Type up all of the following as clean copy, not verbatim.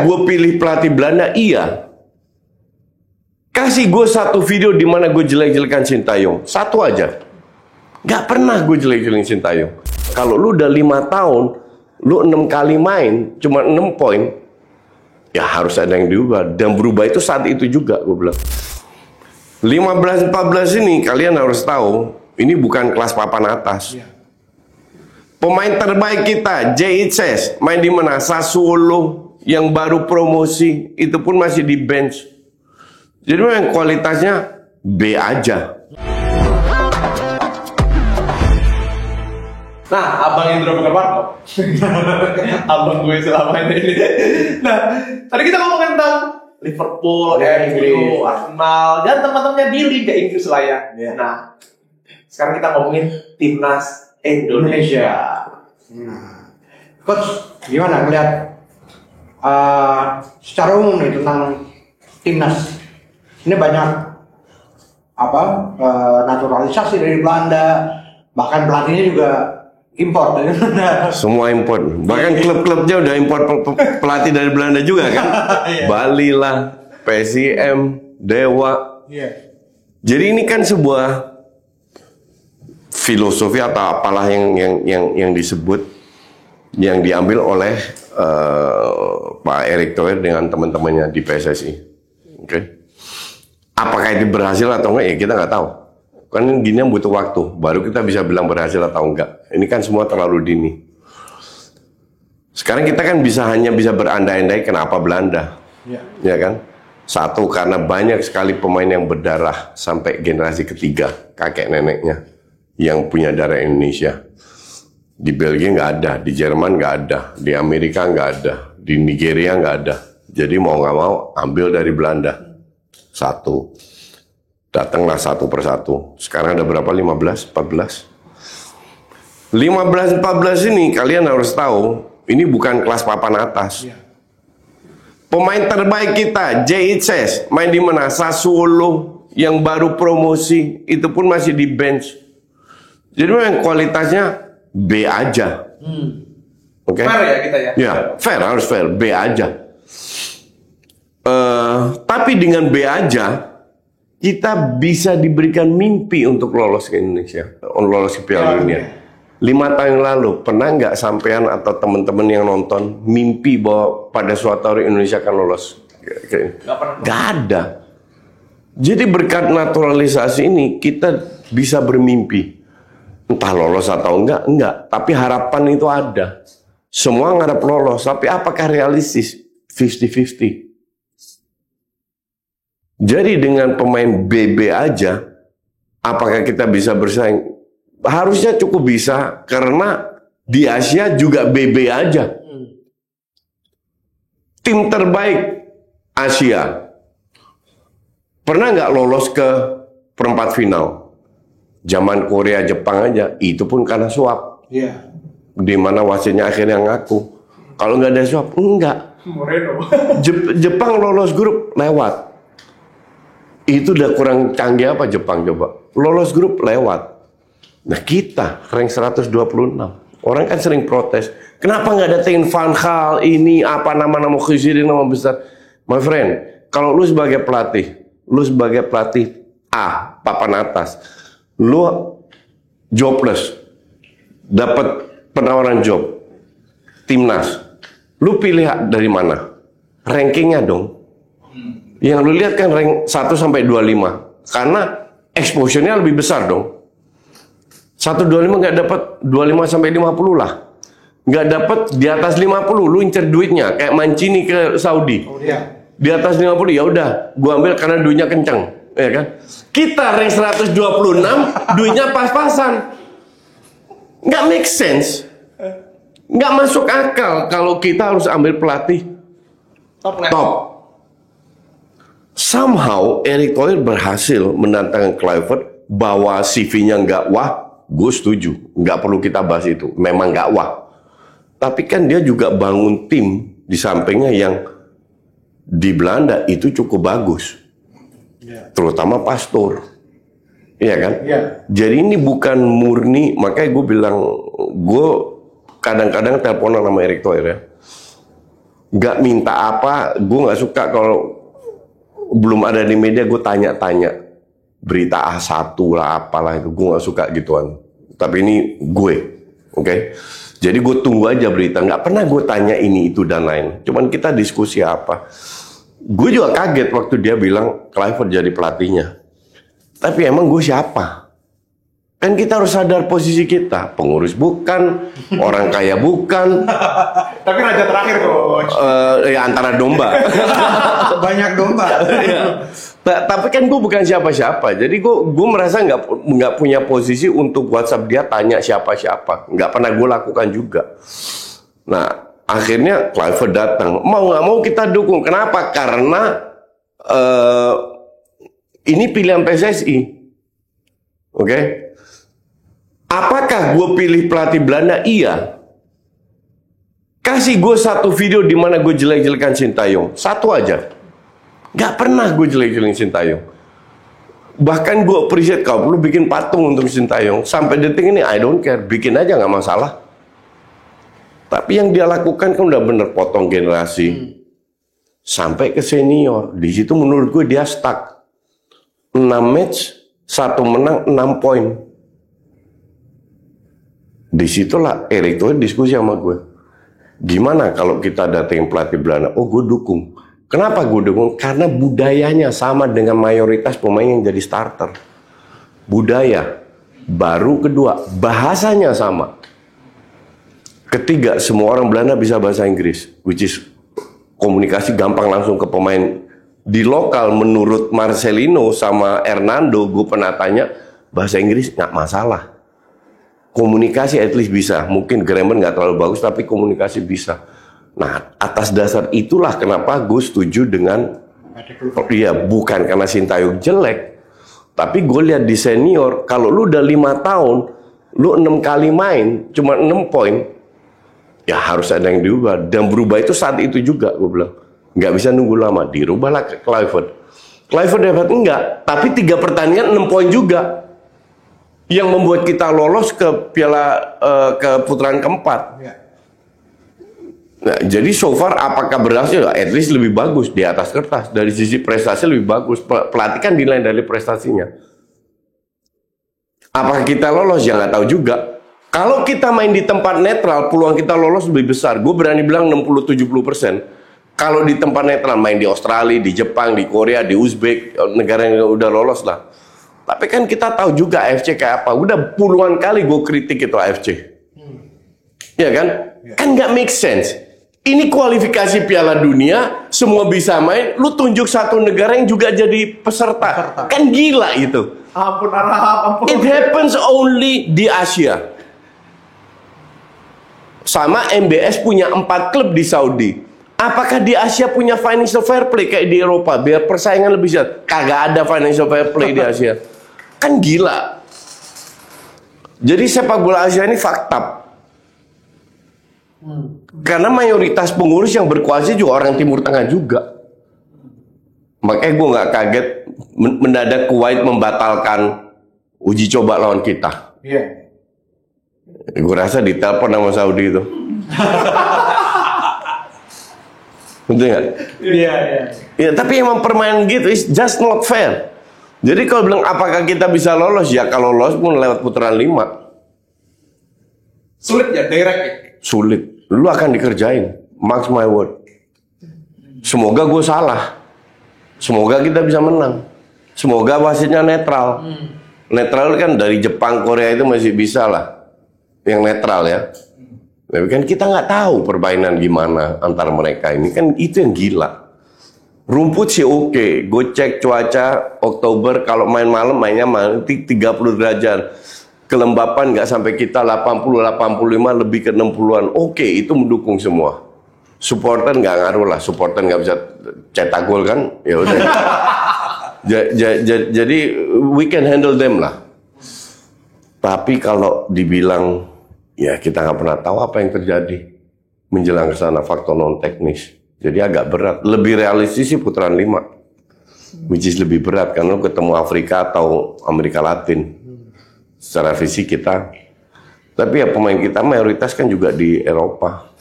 Apakah gue pilih pelatih Belanda? Iya. Kasih gue satu video di mana gue jelek-jelekan Sintayong. Satu aja. Gak pernah gue jelek-jelekin Sintayong. Kalau lu udah 5 tahun, lu 6 kali main, cuma 6 poin, ya harus ada yang diubah. Dan berubah itu saat itu juga, gue bilang. 15-14 ini kalian harus tahu, ini bukan kelas papan atas. Pemain terbaik kita, JHS, main di mana? Sassuolo, yang baru promosi, itu pun masih di bench. Jadi memang kualitasnya B aja. Nah, abang Indro Bekerparto, abang gue selama ini. Nah, tadi kita ngomongin tentang Liverpool, MU, Arsenal, dan teman-temannya di Liga Inggris lah ya. Nah, sekarang kita ngomongin timnas Indonesia. Coach, gimana ngeliat secara umum nih tentang timnas? Ini banyak naturalisasi dari Belanda, bahkan pelatihnya juga impor dari Belanda. Semua impor. Bahkan klub-klubnya udah impor pelatih dari Belanda juga kan. Bali lah, PSIM, Dewa. Jadi ini kan sebuah filosofi atau apalah yang disebut, yang diambil oleh Pak Erick Thohir dengan teman-temannya di PSSI. Oke. Apakah itu berhasil atau enggak ya kita nggak tahu. Kan gini butuh waktu, baru kita bisa bilang berhasil atau enggak. Ini kan semua terlalu dini. Sekarang kita kan hanya bisa berandai-andai kenapa Belanda, ya kan? Satu, karena banyak sekali pemain yang berdarah sampai generasi ketiga, kakek neneknya yang punya darah Indonesia. Di Belgia nggak ada, di Jerman nggak ada, di Amerika nggak ada, di Nigeria nggak ada. Jadi mau nggak mau ambil dari Belanda. Satu. Datanglah satu persatu. Sekarang ada berapa? 15, 14. 15-14 ini kalian harus tahu, ini bukan kelas papan atas. Pemain terbaik kita, JHS, main di mana? Sassuolo, yang baru promosi, itu pun masih di bench. Jadi memang kualitasnya B aja. Oke? Fair ya kita ya? Ya, fair, harus fair, B aja. Tapi dengan B aja, kita bisa diberikan mimpi untuk lolos ke Indonesia, lolos ke Piala Dunia. 5 tahun yang lalu, pernah nggak sampean atau teman-teman yang nonton mimpi bahwa pada suatu hari Indonesia akan lolos? Nggak ada. Jadi berkat naturalisasi ini, kita bisa bermimpi. Entah lolos atau enggak. Tapi harapan itu ada. Semua ngarep lolos, tapi apakah realistis? 50-50. Jadi dengan pemain BB aja, apakah kita bisa bersaing? Harusnya cukup bisa, karena di Asia juga BB aja. Tim terbaik Asia pernah nggak lolos ke perempat final? Zaman Korea, Jepang aja, itu pun karena suap. Di mana wasitnya akhirnya ngaku. Kalau nggak ada suap, enggak. Jepang lolos grup lewat. Itu udah kurang canggih apa Jepang coba? Lolos grup lewat. Nah kita rank 126. Orang kan sering protes. Kenapa nggak datengin Van Gaal ini apa nama-nama khusyiri nama besar? My friend, kalau lu sebagai pelatih A, papan atas, lu jobless, dapat penawaran job, timnas, lu pilih dari mana? Rankingnya dong. Yang lu lihat kan rank 1 sampai 25. Karena exposure-nya lebih besar dong. 125 nggak dapat 25 sampai 50 lah. Nggak dapat di atas 50, lu incer duitnya kayak Mancini ke Saudi. Di atas 50 ya udah, gua ambil karena duitnya kenceng, ya kan? Kita rank 126, duitnya pas-pasan. Nggak make sense. Nggak masuk akal kalau kita harus ambil pelatih top. Somehow Erick Thohir berhasil mendatangkan Kluivert, bahwa CV-nya nggak wah, gue setuju, nggak perlu kita bahas itu, memang nggak wah. Tapi kan dia juga bangun tim di sampingnya yang di Belanda itu cukup bagus, terutama Pastor, iya kan? Jadi ini bukan murni, makanya gue bilang, gue kadang-kadang teleponan sama Erick Thohir ya. nggak minta apa. Gue nggak suka kalau belum ada di media gue tanya-tanya berita A1 lah apalah itu. Gue nggak suka gituan. Tapi ini gue, oke? Jadi gue tunggu aja berita. Nggak pernah gue tanya ini itu dan lain. Cuman kita diskusi apa. Gue juga kaget waktu dia bilang Kluivert jadi pelatihnya. Tapi emang gue siapa? Kan kita harus sadar posisi kita. Pengurus bukan, orang kaya bukan. Tapi raja terakhir coach. Ya antara domba. Banyak domba. Ya. Tapi kan gue bukan siapa-siapa. Jadi gue merasa nggak punya posisi untuk WhatsApp dia tanya siapa-siapa. Nggak pernah gue lakukan juga. Nah akhirnya Kluivert datang. Mau nggak mau kita dukung. Kenapa? Karena ini pilihan PSSI. Oke? Apakah gue pilih pelatih Belanda? Iya. Kasih gue satu video di mana gue jelek-jelekan Sintayong. Satu aja. Gak pernah gue jelek-jelekin Sintayong. Bahkan gue appreciate kau perlu bikin patung untuk Sintayong. Sampai detik ini I don't care. Bikin aja gak masalah. Tapi yang dia lakukan kan udah bener potong generasi. Sampai ke senior. Di situ menurut gue dia stuck. 6 match, 1 menang, 6 poin. Disitulah Erik Thohir diskusi sama gue. Gimana kalau kita datengin pelatih Belanda? Oh gue dukung. Kenapa gue dukung? Karena budayanya sama dengan mayoritas pemain yang jadi starter. Budaya. Baru kedua, bahasanya sama. Ketiga, semua orang Belanda bisa bahasa Inggris. Which is komunikasi gampang langsung ke pemain. Di lokal menurut Marcelino sama Hernando, gue pernah tanya, bahasa Inggris nggak masalah. Komunikasi at least bisa. Mungkin grammar nggak terlalu bagus, tapi komunikasi bisa. Nah, atas dasar itulah kenapa gue setuju dengan dia, bukan karena Sintayong jelek, tapi gue lihat di senior, kalau lu udah 5 tahun, lu 6 kali main, cuma 6 poin, ya harus ada yang diubah. Dan berubah itu saat itu juga, gue bilang. Nggak bisa nunggu lama, dirubahlah ke Kluivert. Kluivert dapat enggak, tapi 3 pertandingan 6 poin juga. Yang membuat kita lolos ke piala ke putaran keempat. Ya. Nah, jadi so far apakah berhasil? At least lebih bagus di atas kertas. Dari sisi prestasi lebih bagus. Pelatih kan dinilai dari prestasinya. Apakah kita lolos? Ya nggak tahu juga. Kalau kita main di tempat netral, peluang kita lolos lebih besar. Gue berani bilang 60-70%. Kalau di tempat netral, main di Australia, di Jepang, di Korea, di Uzbek, negara yang udah lolos lah. Tapi kan kita tahu juga AFC kayak apa. Udah puluhan kali gue kritik itu AFC. Ya kan? Kan nggak make sense. Ini kualifikasi Piala Dunia, semua bisa main. Lu tunjuk satu negara yang juga jadi peserta. Kan gila itu. Ampun Arab, ampun. It happens only di Asia. Sama MBS punya 4 klub di Saudi. Apakah di Asia punya financial fair play kayak di Eropa? Biar persaingan lebih sehat. Kagak ada financial fair play di Asia. Kan gila. Jadi sepak bola Asia ini fakta. Karena mayoritas pengurus yang berkuasa juga orang Timur Tengah juga. Makanya gue nggak kaget mendadak Kuwait membatalkan uji coba lawan kita. Iya. Gue rasa ditelepon sama Saudi itu. Betul nggak? Iya. Ya, tapi emang permainan gitu is just not fair. Jadi kalau bilang apakah kita bisa lolos, ya kalau lolos pun lewat putaran 5. Sulit ya, direct ya? Sulit. Lu akan dikerjain. Mark my word. Semoga gue salah. Semoga kita bisa menang. Semoga wasitnya netral. Netral kan dari Jepang, Korea itu masih bisa lah. Yang netral ya. Tapi kan kita nggak tahu permainan gimana antara mereka ini. Kan itu yang gila. Rumput sih oke. Gue cek cuaca Oktober kalau main malam mainnya 30 derajat. Kelembapan nggak sampai kita 80-85 lebih ke 60-an. Oke, itu mendukung semua. Supporter nggak ngaruh lah. Supporter nggak bisa cetak gol kan? Ya udah. Jadi we can handle them lah. Tapi kalau dibilang ya kita nggak pernah tahu apa yang terjadi menjelang ke sana, faktor non teknis. Jadi agak berat. Lebih realistis sih putaran 5. Which is lebih berat karena ketemu Afrika atau Amerika Latin. Secara fisik kita. Tapi ya pemain kita mayoritas kan juga di Eropa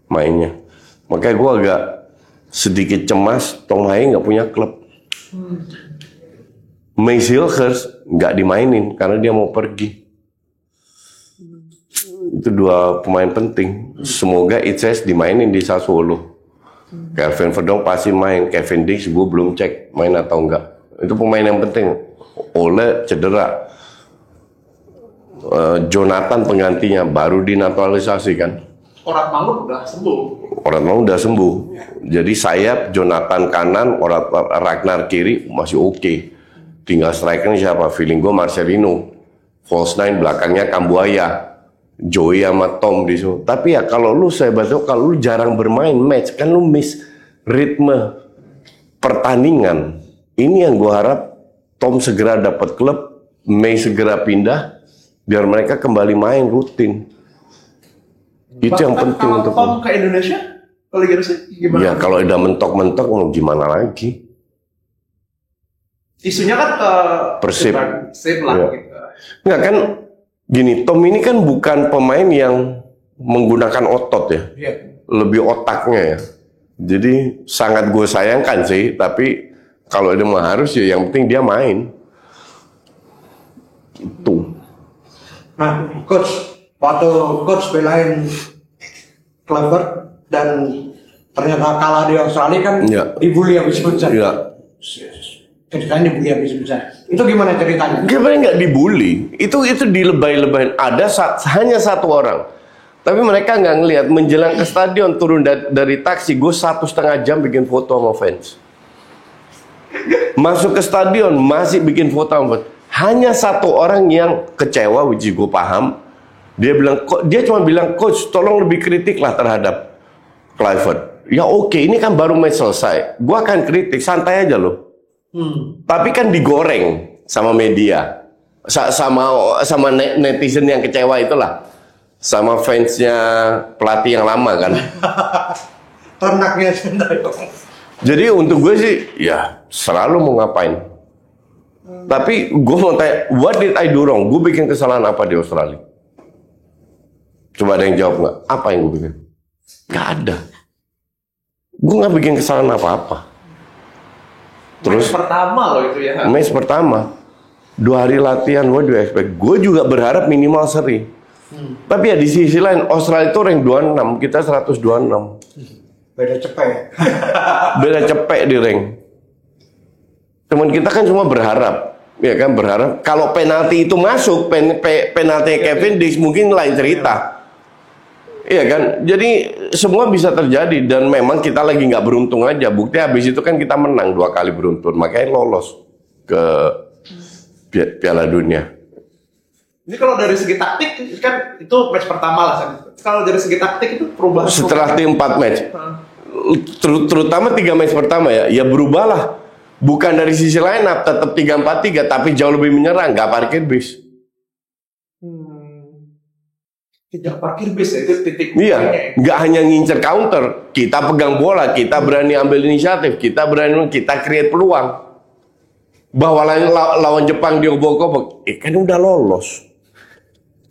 mainnya. Makanya gue agak sedikit cemas Tom Haye nggak punya klub. Mace Hilgers nggak dimainin karena dia mau pergi. Itu dua pemain penting. Semoga Itses dimainin di Sassuolo. Kelvin Verdong pasti main. Kevin Dix gue belum cek main atau enggak. Itu pemain yang penting. Ole cedera. Jonathan penggantinya baru dinaturalisasi kan. Orat Malu udah sembuh. Orat Malu udah sembuh. Jadi sayap Jonathan kanan, Ragnar kiri masih oke. Tinggal strikernya siapa? Feeling gue Marcelino. False nine belakangnya Kambuaya. Joey sama Tom di situ. Tapi ya kalau lu saya baca kalau lu jarang bermain match kan lu miss ritme pertandingan. Ini yang gue harap Tom segera dapat klub, May segera pindah biar mereka kembali main rutin. Itu yang penting kalau untuk Tom ke Indonesia, ke Liga Rusia gimana? Ya kalau udah mentok-mentok mau gimana lagi? Isunya kan ke Persib. Persib lah Ya. gitu. Enggak kan gini, Tom ini kan bukan pemain yang menggunakan otot ya. Iya. Lebih otaknya ya. Jadi sangat gue sayangkan sih, tapi kalau dia mau harus ya yang penting dia main. Itu. Nah, coach, waktu coach belain Kluivert dan ternyata kalah di Australia kan Iya. dibully habis-habisan. Ya. Ceritanya dibully habis-habisan. Itu gimana ceritanya? Gimana nggak dibully? Itu dilebay-lebayin. Hanya satu orang. Tapi mereka nggak ngelihat menjelang ke stadion turun dari taksi, gue 1,5 jam bikin foto sama fans. Masuk ke stadion masih bikin foto sama fans. Hanya satu orang yang kecewa, which gue paham. Dia cuma bilang, coach, tolong lebih kritik lah terhadap Kluivert. Ya oke, ini kan baru match selesai. Gue akan kritik, santai aja loh. Tapi kan digoreng sama media, sama netizen yang kecewa itulah, sama fansnya pelatih yang lama kan. Ternaknya sebenarnya. Jadi untuk gue sih, ya selalu mau ngapain. Tapi gue mau tanya, what did I do wrong? Gue bikin kesalahan apa di Australia? Coba ada yang jawab nggak? Apa yang gue bikin? Nggak ada. Gue nggak bikin kesalahan apa-apa. Terus Match pertama loh itu ya. match pertama 2 hari latihan, what do you expect? Gue juga berharap minimal seri. Tapi ya di sisi lain Australia itu rank 26, kita 126. Beda cepet ya. Beda cepek di rank. Teman kita kan cuma berharap, ya kan berharap kalau penalti itu masuk, penalti Kevin Dix mungkin lain cerita. Iya kan, jadi semua bisa terjadi dan memang kita lagi nggak beruntung aja. Bukti habis itu kan kita menang 2 kali beruntun, makanya lolos ke Piala Dunia. Ini kalau dari segi taktik kan itu match pertama lah. Kalau dari segi taktik itu perubahan. Setelah tim 4 match, terutama 3 match pertama ya berubahlah. Bukan dari sisi line up tetap 3-4-3, tapi jauh lebih menyerang, nggak parkir bis. Tidak parkir bis ya, itu titik. Iya, nggak hanya ngincer counter, kita pegang bola, kita berani ambil inisiatif, kita create peluang. Bahwa lawan Jepang diobok-obok, kan udah lolos.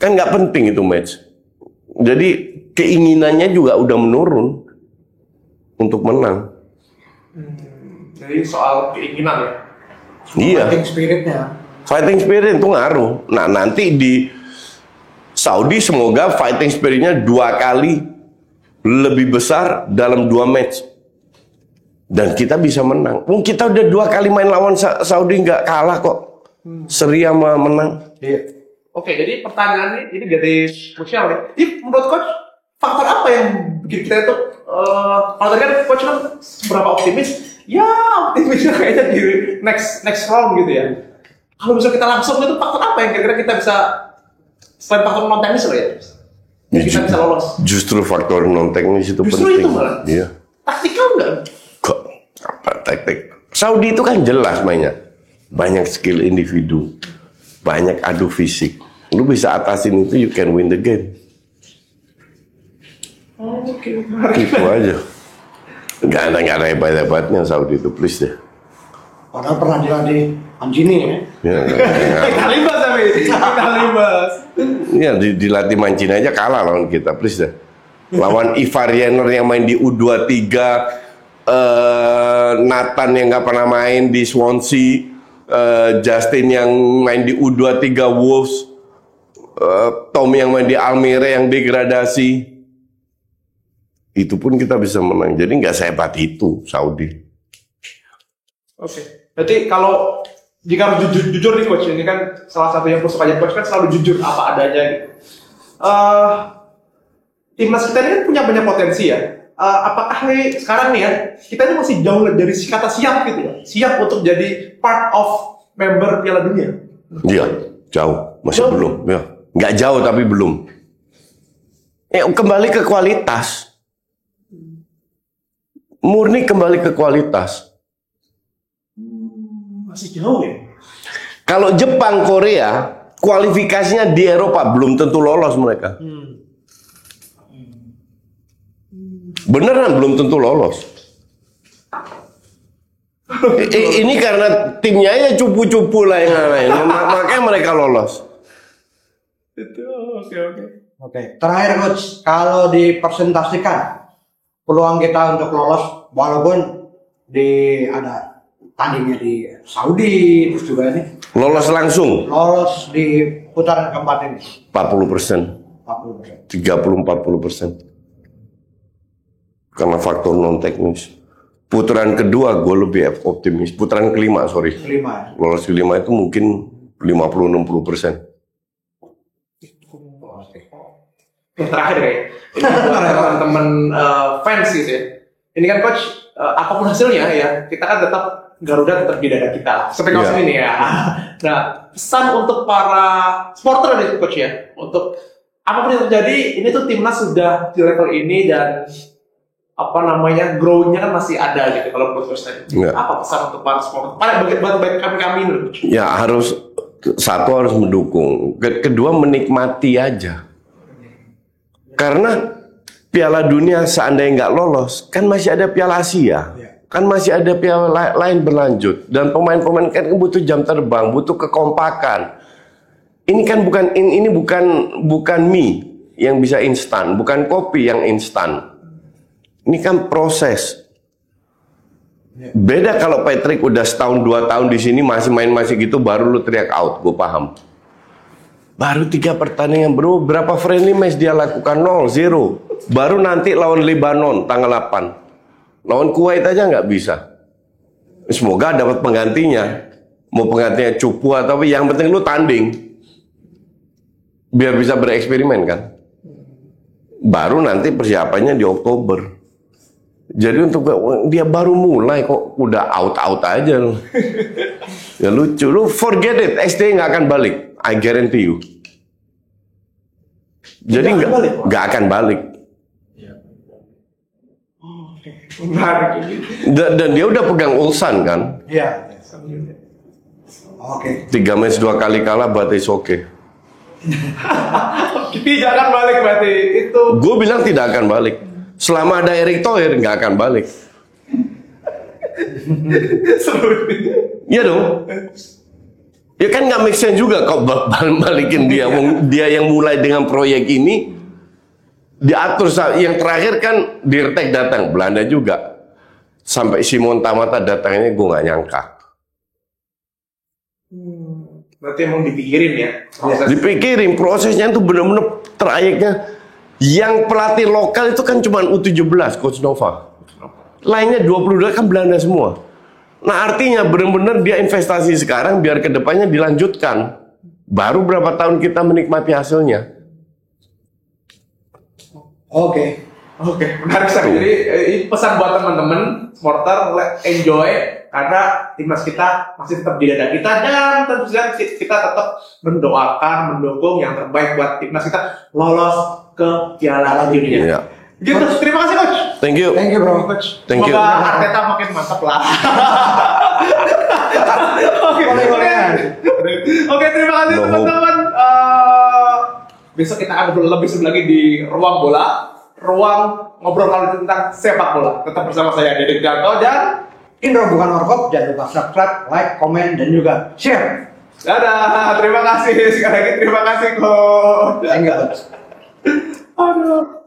Kan nggak penting itu match. Jadi keinginannya juga udah menurun untuk menang. Jadi soal keinginan ya. Iya. Fighting spiritnya. Fighting spirit itu ngaruh. Nah nanti di Saudi semoga fighting spiritnya 2 kali lebih besar dalam 2 match. Dan kita bisa menang. Kita udah 2 kali main lawan Saudi nggak kalah kok. Seri sama menang. Iya. Oke, jadi pertanyaannya ini jadi krusial ya. Jadi menurut coach, faktor apa yang bikin kita itu kalau tadi kan coach kan seberapa optimis? Ya optimisnya kayaknya di next round gitu ya. Kalau bisa kita langsung itu faktor apa yang kira-kira kita bisa selain faktor non teknis lah ya? Yang kita bisa lolos. Justru faktor non teknis itu Justru penting. itu malah. Iya. Taktikal enggak? Kok apa taktik? Saudi itu kan jelas mainnya. Banyak skill individu, banyak adu fisik. Lu bisa atasin itu, you can win the game. Oke. Itu aja. Gak ada hebat-hebatnya Saudi itu, please deh. Padahal pernah dilatih Mancini ya. Ya, Kita libas tapi kita libas. ya dilatih Mancini aja kalah lawan kita, please deh. Lawan Ivar Jenner yang main di U23, Nathan yang nggak pernah main di Swansea, Justin yang main di U23 Wolves, Tom yang main di Almere yang degradasi. Itu pun kita bisa menang. Jadi nggak sehebat itu Saudi. Oke. Berarti kalau jika harus jujur nih coach, ini kan salah satu yang sukanya coach kan selalu jujur apa adanya gitu. Timnas kita ini kan punya banyak potensi ya. Apakah sekarang nih ya kita ini masih jauh dari kata siap gitu ya? Siap untuk jadi part of member Piala Dunia? Iya, jauh. Masih belum. Ya. Nggak jauh tapi belum. Kembali ke kualitas. Murni kembali ke kualitas. Masih jauh ya? Kalau Jepang, Korea, kualifikasinya di Eropa belum tentu lolos mereka. Beneran belum tentu lolos. Ini karena timnya ya cupu-cupu lah yang lain. Makanya mereka lolos. Itu oke. Terakhir coach, kalau dipresentasikan peluang kita untuk lolos, walaupun ada tandingnya di Saudi, terus juga ini Lolos langsung lolos di putaran keempat ini 40%, 40%. 30-40%. Karena faktor non teknis. Putaran kedua gue lebih optimis. Putaran kelima, sorry. Kelima. Lolos kelima itu mungkin 50-60%. Yang terakhir kayak teman-teman fans gitu ya. Ini kan coach, apapun hasilnya ya, kita kan tetap Garuda tetap di dada kita. Seperti yeah. Ini ya. Nah, pesan untuk para supporter nih coach ya, untuk apapun yang terjadi, ini tuh timnas sudah di level ini dan grow-nya kan masih ada gitu kalau menurut coach tadi. Yeah. Apa pesan untuk para supporter? Buat kami dulu. Ya harus harus mendukung. Kedua menikmati aja. Karena Piala Dunia seandainya nggak lolos, kan masih ada Piala Asia, kan masih ada piala lain berlanjut, dan pemain-pemain kan butuh jam terbang, butuh kekompakan. Ini kan bukan mie yang bisa instan, bukan kopi yang instan. Ini kan proses. Beda kalau Patrick udah setahun 2 tahun di sini masih main gitu, baru lu teriak out, gue paham. Baru 3 pertandingan bro, berapa friendly match dia lakukan? 0-0. Baru nanti lawan Lebanon tanggal 8. Lawan Kuwait aja nggak bisa. Semoga dapat penggantinya. Mau penggantinya cupu atau yang penting lu tanding. Biar bisa bereksperimen kan. Baru nanti persiapannya di Oktober. Jadi untuk dia baru mulai kok udah out aja lu. Ya lucu, lu forget it, SDA nggak akan balik. I guarantee you. Jadi nggak akan balik. Dan dia udah pegang Ulsan kan? Iya. Oke. 3 match 2 kali kalah berarti oke. Tidak akan balik berarti itu. Gue bilang tidak akan balik. Selama ada Erick Thohir nggak akan balik. Iya dong. Ya kan nggak make sense juga kok balikin dia. Dia yang mulai dengan proyek ini diatur. Yang terakhir kan Dirtek datang, Belanda juga. Sampai Simon Tamata datangnya gue nggak nyangka. Berarti emang dipikirin ya? Dipikirin, prosesnya itu benar-benar trayeknya. Yang pelatih lokal itu kan cuma U17, Coach Nova. Lainnya 22 kan Belanda semua. Nah artinya benar-benar dia investasi sekarang biar kedepannya dilanjutkan. Baru berapa tahun kita menikmati hasilnya. Oke, menarik sekali. Jadi pesan buat teman-teman supporter, enjoy karena timnas kita masih tetap di dada kita dan tentu saja kita tetap mendoakan, mendukung yang terbaik buat timnas kita lolos ke Piala Dunia. Iya. Gitu, terima kasih coach. Thank you. Thank you bro. Thank you. Semoga Arteta makin mantap lah. Oke, terima kasih teman-teman. Besok kita akan lebih seru lagi di ruang bola, ruang ngobrol kali tentang sepak bola. Tetap bersama saya Dedek Janto dan Indro bukan Warkop. Jangan lupa subscribe, like, komen, dan juga share. Dadah, terima kasih sekali lagi, terima kasih coach. Thank you coach. Aduh.